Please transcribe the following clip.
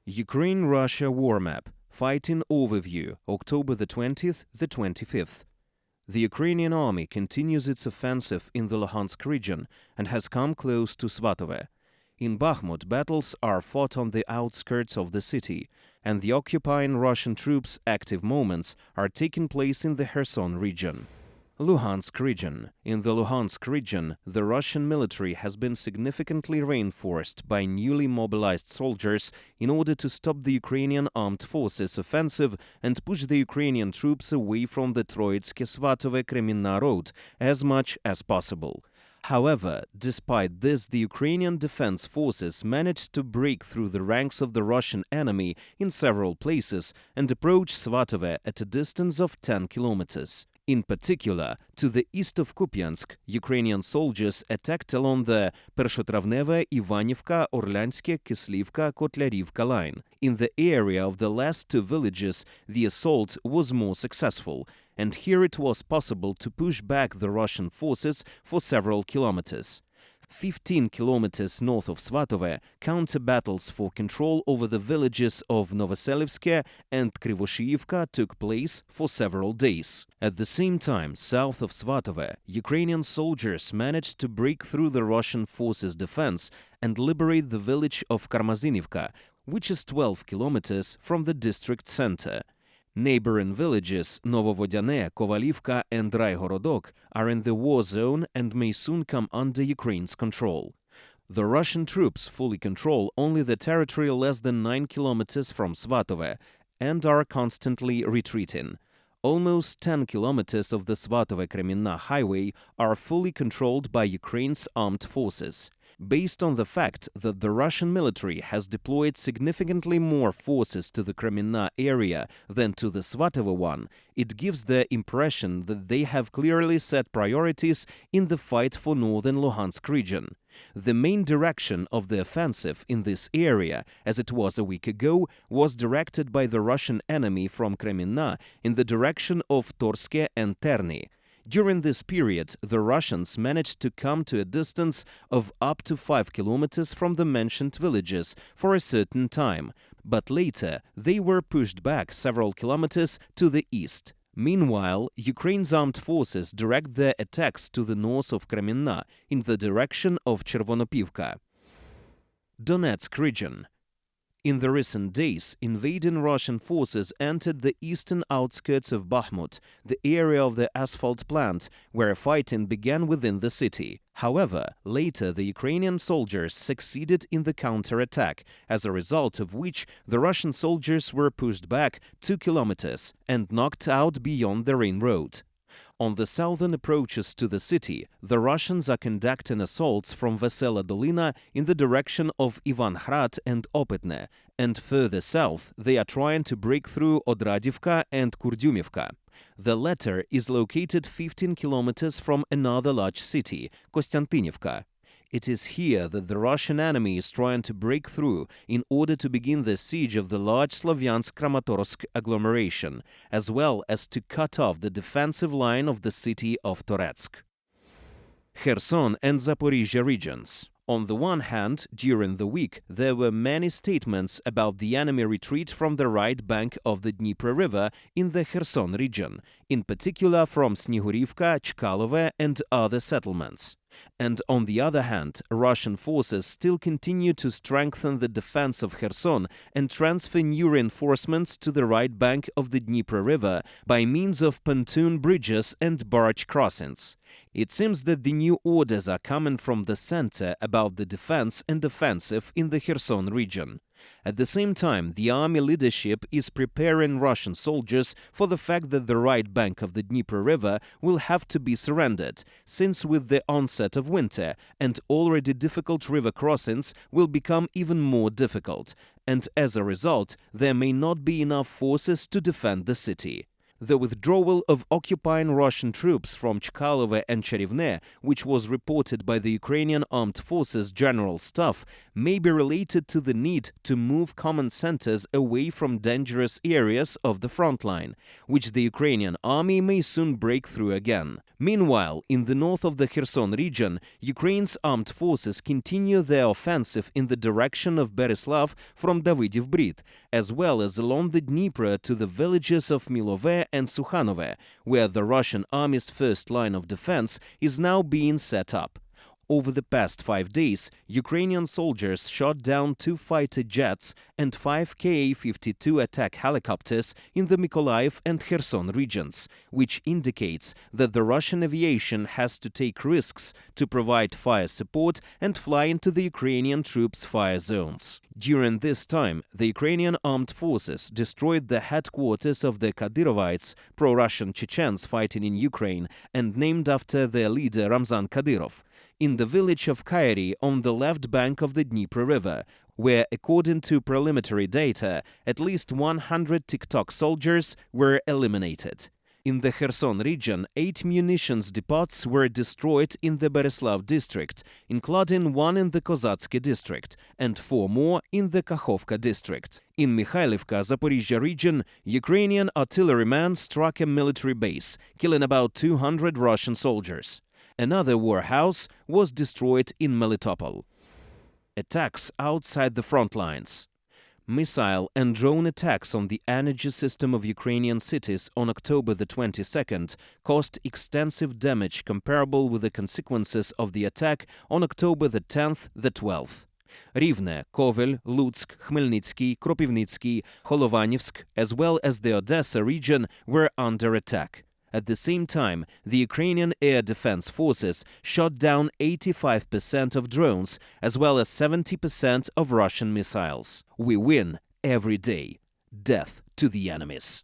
Ukraine-Russia war map. Fighting overview. October the 20th, the 25th. The Ukrainian army continues its offensive in the Luhansk region and has come close to Svatove. In Bakhmut, battles are fought on the outskirts of the city, and the occupying Russian troops' active movements are taking place in the Kherson region. Luhansk region. In the Luhansk region, the Russian military has been significantly reinforced by newly mobilized soldiers in order to stop the Ukrainian Armed Forces offensive and push the Ukrainian troops away from the Troitske-Svatove-Kreminna road as much as possible. However, despite this, the Ukrainian Defense Forces managed to break through the ranks of the Russian enemy in several places and approach Svatove at a distance of 10 kilometers. In particular, to the east of Kupiansk, Ukrainian soldiers attacked along the Pershotravneva, Ivanivka, Orlyanske, Kislivka, Kotlarivka line. In the area of the last two villages, the assault was more successful, and here it was possible to push back the Russian forces for several kilometers. 15 kilometers north of Svatove, counter-battles for control over the villages of Novoselivske and Krivoshiivka took place for several days. At the same time, south of Svatove, Ukrainian soldiers managed to break through the Russian forces' defense and liberate the village of Karmazinivka, which is 12 kilometers from the district center. Neighboring villages Novovodyane, Kovalivka and Raigorodok are in the war zone and may soon come under Ukraine's control. The Russian troops fully control only the territory less than 9 kilometers from Svatove and are constantly retreating. Almost 10 kilometers of the Svatove-Kreminna highway are fully controlled by Ukraine's armed forces. Based on the fact that the Russian military has deployed significantly more forces to the Kreminna area than to the Svatove one, it gives the impression that they have clearly set priorities in the fight for northern Luhansk region. The main direction of the offensive in this area, as it was a week ago, was directed by the Russian enemy from Kreminna in the direction of Toretsk and Terny. During this period, the Russians managed to come to a distance of up to 5 kilometers from the mentioned villages for a certain time, but later they were pushed back several kilometers to the east. Meanwhile, Ukraine's armed forces direct their attacks to the north of Kreminna in the direction of Chervonopivka. Donetsk region. In the recent days, invading Russian forces entered the eastern outskirts of Bakhmut, the area of the asphalt plant, where fighting began within the city. However, later the Ukrainian soldiers succeeded in the counterattack, as a result of which the Russian soldiers were pushed back 2 kilometers and knocked out beyond the Rhine road. On the southern approaches to the city, the Russians are conducting assaults from Vesela Dolyna in the direction of Ivanhrad and Opytne, and further south they are trying to break through Odradivka and Kurdiumivka. The latter is located 15 kilometers from another large city, Kostiantynivka. It is here that the Russian enemy is trying to break through in order to begin the siege of the large Sloviansk-Kramatorsk agglomeration, as well as to cut off the defensive line of the city of Toretsk. Kherson and Zaporizhia regions. On the one hand, during the week, there were many statements about the enemy retreat from the right bank of the Dnieper River in the Kherson region, in particular from Snegurivka, Chkalove and other settlements. And on the other hand, Russian forces still continue to strengthen the defense of Kherson and transfer new reinforcements to the right bank of the Dnieper River by means of pontoon bridges and barge crossings. It seems that the new orders are coming from the center about the defense and offensive in the Kherson region. At the same time, the army leadership is preparing Russian soldiers for the fact that the right bank of the Dnieper River will have to be surrendered, since with the onset of winter and already difficult river crossings will become even more difficult, and as a result, there may not be enough forces to defend the city. The withdrawal of occupying Russian troops from Chkalove and Cherivne, which was reported by the Ukrainian Armed Forces General Staff, may be related to the need to move command centers away from dangerous areas of the front line, which the Ukrainian army may soon break through again. Meanwhile, in the north of the Kherson region, Ukraine's armed forces continue their offensive in the direction of Bereslav from Davydiv Brid, as well as along the Dnieper to the villages of Milove and Sukhanove, where the Russian army's first line of defense is now being set up. Over the past 5 days, Ukrainian soldiers shot down 2 fighter jets and 5 Ka-52 attack helicopters in the Mykolaiv and Kherson regions, which indicates that the Russian aviation has to take risks to provide fire support and fly into the Ukrainian troops' fire zones. During this time, the Ukrainian Armed Forces destroyed the headquarters of the Kadyrovites, pro-Russian Chechens fighting in Ukraine and named after their leader Ramzan Kadyrov, in the village of Kairy on the left bank of the Dnieper River, where, according to preliminary data, at least 100 TikTok soldiers were eliminated. In the Kherson region, 8 munitions depots were destroyed in the Bereslav district, including 1 in the Kozatsky district and 4 more in the Kakhovka district. In Mikhailivka, Zaporizhia region, Ukrainian artillerymen struck a military base, killing about 200 Russian soldiers. Another warehouse was destroyed in Melitopol. Attacks outside the front lines. Missile and drone attacks on the energy system of Ukrainian cities on October the 22nd caused extensive damage comparable with the consequences of the attack on October the 10th, the 12th. Rivne, Kovel, Lutsk, Khmelnytsky, Kropivnitsky, Holovanivsk, as well as the Odessa region were under attack. At the same time, the Ukrainian Air Defense Forces shot down 85% of drones as well as 70% of Russian missiles. We win every day. Death to the enemies.